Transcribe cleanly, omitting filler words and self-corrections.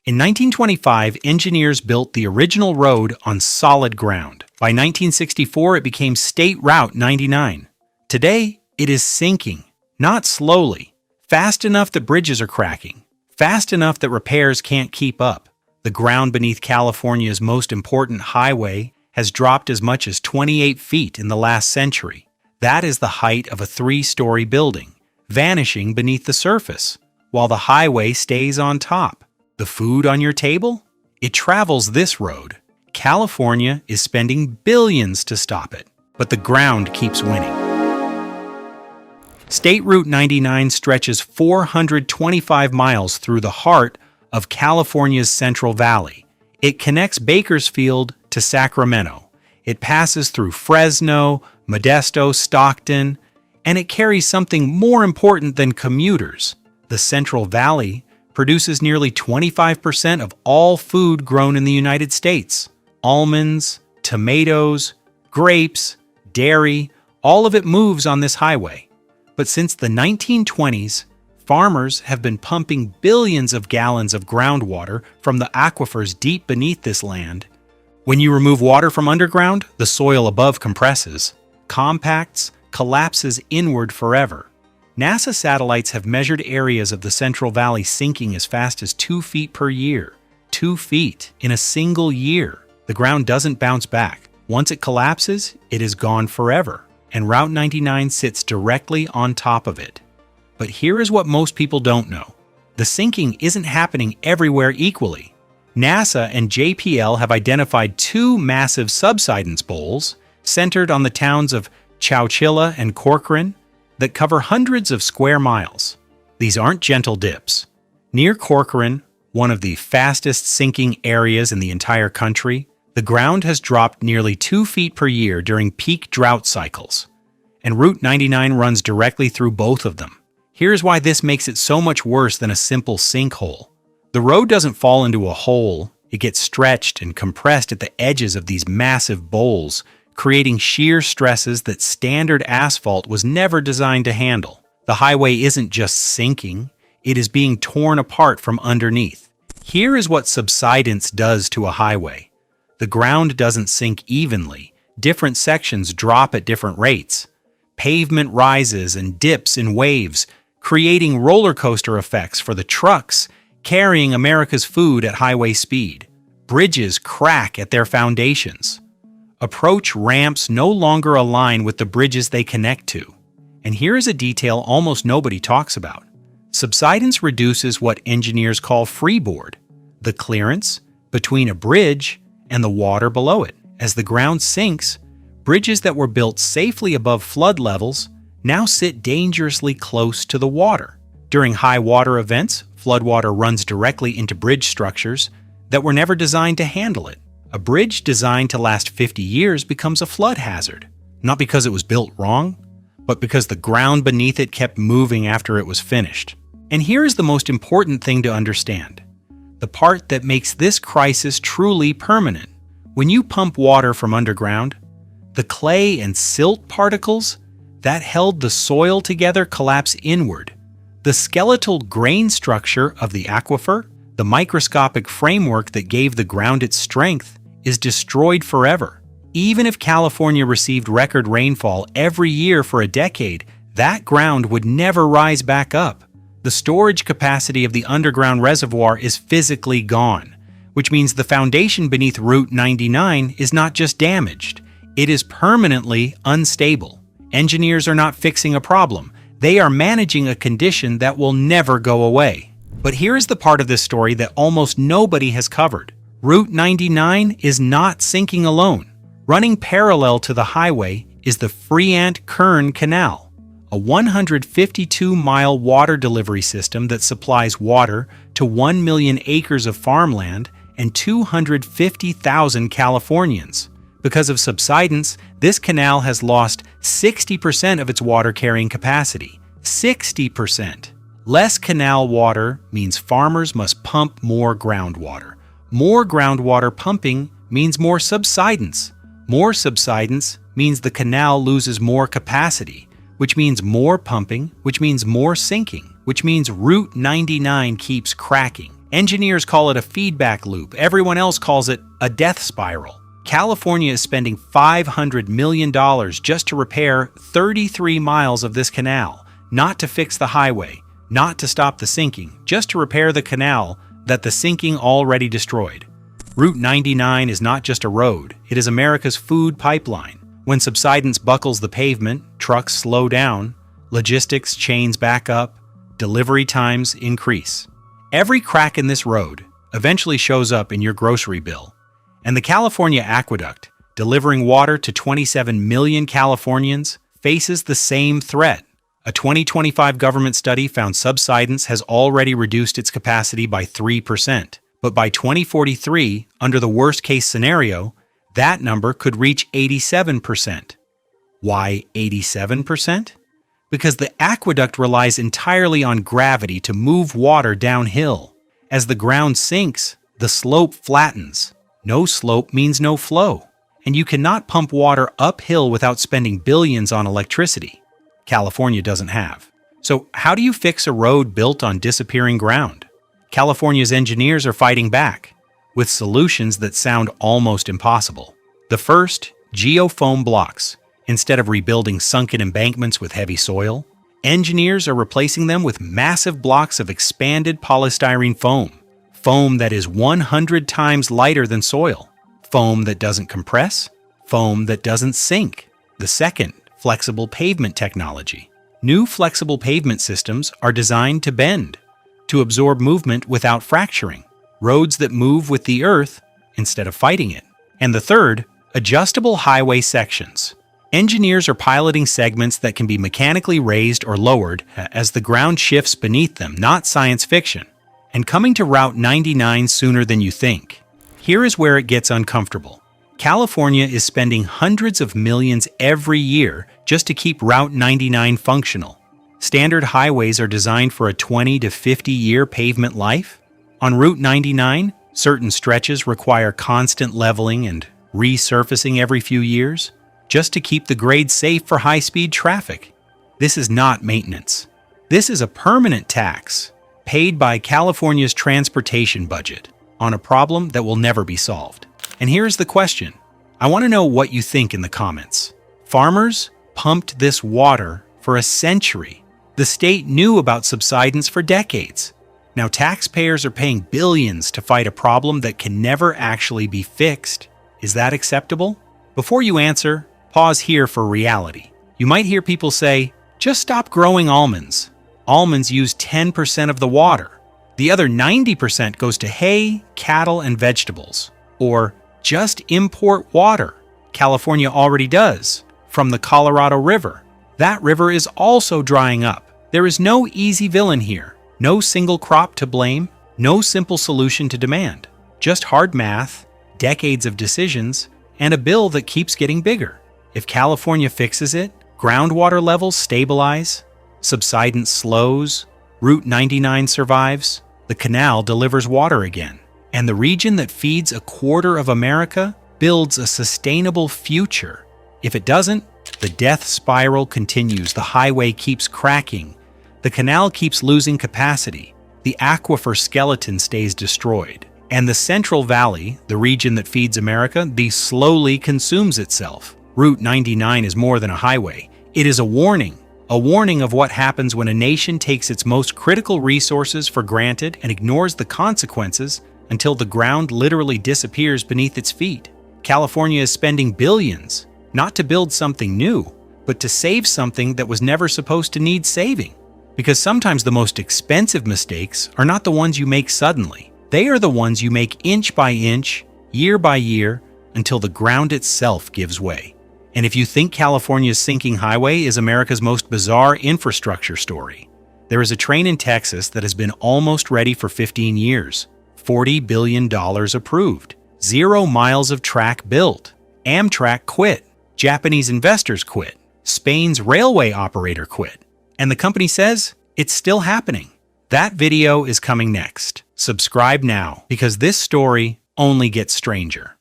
In 1925, engineers built the original road on solid ground. By 1964, it became State Route 99. Today, it is sinking, not slowly, fast enough that bridges are cracking, fast enough that repairs can't keep up. The ground beneath California's most important highway has dropped as much as 28 feet in the last century. That is the height of a 3-story building, vanishing beneath the surface, while the highway stays on top. The food on your table? It travels this road. California is spending billions to stop it, but the ground keeps winning. State Route 99 stretches 425 miles through the heart of California's Central Valley. It connects Bakersfield to Sacramento. It passes through Fresno, Modesto, Stockton, and it carries something more important than commuters. The Central Valley produces nearly 25% of all food grown in the United States. Almonds, tomatoes, grapes, dairy, all of it moves on this highway. But since the 1920s, farmers have been pumping billions of gallons of groundwater from the aquifers deep beneath this land. When you remove water from underground, the soil above compresses, compacts, collapses inward forever. NASA satellites have measured areas of the Central Valley sinking as fast as 2 feet per year. 2 feet in a single year. The ground doesn't bounce back. Once it collapses, it is gone forever, and Route 99 sits directly on top of it. But here is what most people don't know. The sinking isn't happening everywhere equally. NASA and JPL have identified 2 massive subsidence bowls centered on the towns of Chowchilla and Corcoran that cover hundreds of square miles. These aren't gentle dips. Near Corcoran, one of the fastest sinking areas in the entire country, the ground has dropped nearly 2 feet per year during peak drought cycles, and Route 99 runs directly through both of them. Here's why this makes it so much worse than a simple sinkhole. The road doesn't fall into a hole, it gets stretched and compressed at the edges of these massive bowls, creating shear stresses that standard asphalt was never designed to handle. The highway isn't just sinking, it is being torn apart from underneath. Here is what subsidence does to a highway. The ground doesn't sink evenly. Different sections drop at different rates. Pavement rises and dips in waves, creating roller coaster effects for the trucks carrying America's food at highway speed. Bridges crack at their foundations. Approach ramps no longer align with the bridges they connect to. And here is a detail almost nobody talks about. Subsidence reduces what engineers call freeboard, the clearance between a bridge and the water below it. As the ground sinks, bridges that were built safely above flood levels now sit dangerously close to the water. During high water events, floodwater runs directly into bridge structures that were never designed to handle it. A bridge designed to last 50 years becomes a flood hazard, not because it was built wrong, but because the ground beneath it kept moving after it was finished. And here is the most important thing to understand, the part that makes this crisis truly permanent. When you pump water from underground, the clay and silt particles that held the soil together collapse inward. The skeletal grain structure of the aquifer, the microscopic framework that gave the ground its strength, is destroyed forever. Even if California received record rainfall every year for a decade, that ground would never rise back up. The storage capacity of the underground reservoir is physically gone, which means the foundation beneath Route 99 is not just damaged, it is permanently unstable. Engineers are not fixing a problem, they are managing a condition that will never go away. But here is the part of this story that almost nobody has covered. Route 99 is not sinking alone. Running parallel to the highway is the Freant-Kern Canal, a 152-mile water delivery system that supplies water to 1 million acres of farmland and 250,000 Californians. Because of subsidence, this canal has lost 60% of its water-carrying capacity. 60%. Less canal water means farmers must pump more groundwater. More groundwater pumping means more subsidence. More subsidence means the canal loses more capacity, which means more pumping, which means more sinking, which means Route 99 keeps cracking. Engineers call it a feedback loop. Everyone else calls it a death spiral. California is spending $500 million just to repair 33 miles of this canal, not to fix the highway, not to stop the sinking, just to repair the canal that the sinking already destroyed. Route 99 is not just a road, it is America's food pipeline. When subsidence buckles the pavement, trucks slow down, logistics chains back up, delivery times increase. Every crack in this road eventually shows up in your grocery bill. And the California Aqueduct, delivering water to 27 million Californians, faces the same threat. A 2025 government study found subsidence has already reduced its capacity by 3%. But by 2043, under the worst-case scenario, that number could reach 87%. Why 87%? Because the aqueduct relies entirely on gravity to move water downhill. As the ground sinks, the slope flattens. No slope means no flow. And you cannot pump water uphill without spending billions on electricity. California doesn't have. So how do you fix a road built on disappearing ground? California's engineers are fighting back with solutions that sound almost impossible. The first, geofoam blocks. Instead of rebuilding sunken embankments with heavy soil, engineers are replacing them with massive blocks of expanded polystyrene foam. Foam that is 100 times lighter than soil. Foam that doesn't compress. Foam that doesn't sink. The second, flexible pavement technology. New flexible pavement systems are designed to bend, to absorb movement without fracturing. Roads that move with the earth instead of fighting it. And the third, adjustable highway sections. Engineers are piloting segments that can be mechanically raised or lowered as the ground shifts beneath them, not science fiction. And coming to Route 99 sooner than you think. Here is where it gets uncomfortable. California is spending hundreds of millions every year just to keep Route 99 functional. Standard highways are designed for a 20 to 50-year pavement life. On Route 99, certain stretches require constant leveling and resurfacing every few years, just to keep the grade safe for high-speed traffic. This is not maintenance. This is a permanent tax paid by California's transportation budget on a problem that will never be solved. And here's the question. I want to know what you think in the comments. Farmers pumped this water for a century. The state knew about subsidence for decades. Now taxpayers are paying billions to fight a problem that can never actually be fixed. Is that acceptable? Before you answer, pause here for reality. You might hear people say, just stop growing almonds. Almonds use 10% of the water. The other 90% goes to hay, cattle, and vegetables. Or just import water. California already does, from the Colorado River. That river is also drying up. There is no easy villain here. No single crop to blame. No simple solution to demand. Just hard math, decades of decisions, and a bill that keeps getting bigger. If California fixes it, groundwater levels stabilize, subsidence slows, Route 99 survives, the canal delivers water again, and the region that feeds a quarter of America builds a sustainable future. If it doesn't, the death spiral continues, the highway keeps cracking, the canal keeps losing capacity, the aquifer skeleton stays destroyed, and the Central Valley, the region that feeds America, slowly consumes itself. Route 99 is more than a highway. It is a warning of what happens when a nation takes its most critical resources for granted and ignores the consequences until the ground literally disappears beneath its feet. California is spending billions, not to build something new, but to save something that was never supposed to need saving. Because sometimes the most expensive mistakes are not the ones you make suddenly. They are the ones you make inch by inch, year by year, until the ground itself gives way. And if you think California's sinking highway is America's most bizarre infrastructure story, there is a train in Texas that has been almost ready for 15 years, $40 billion approved, 0 miles of track built. Amtrak quit, Japanese investors quit, Spain's railway operator quit, and the company says it's still happening. That video is coming next. Subscribe now, because this story only gets stranger.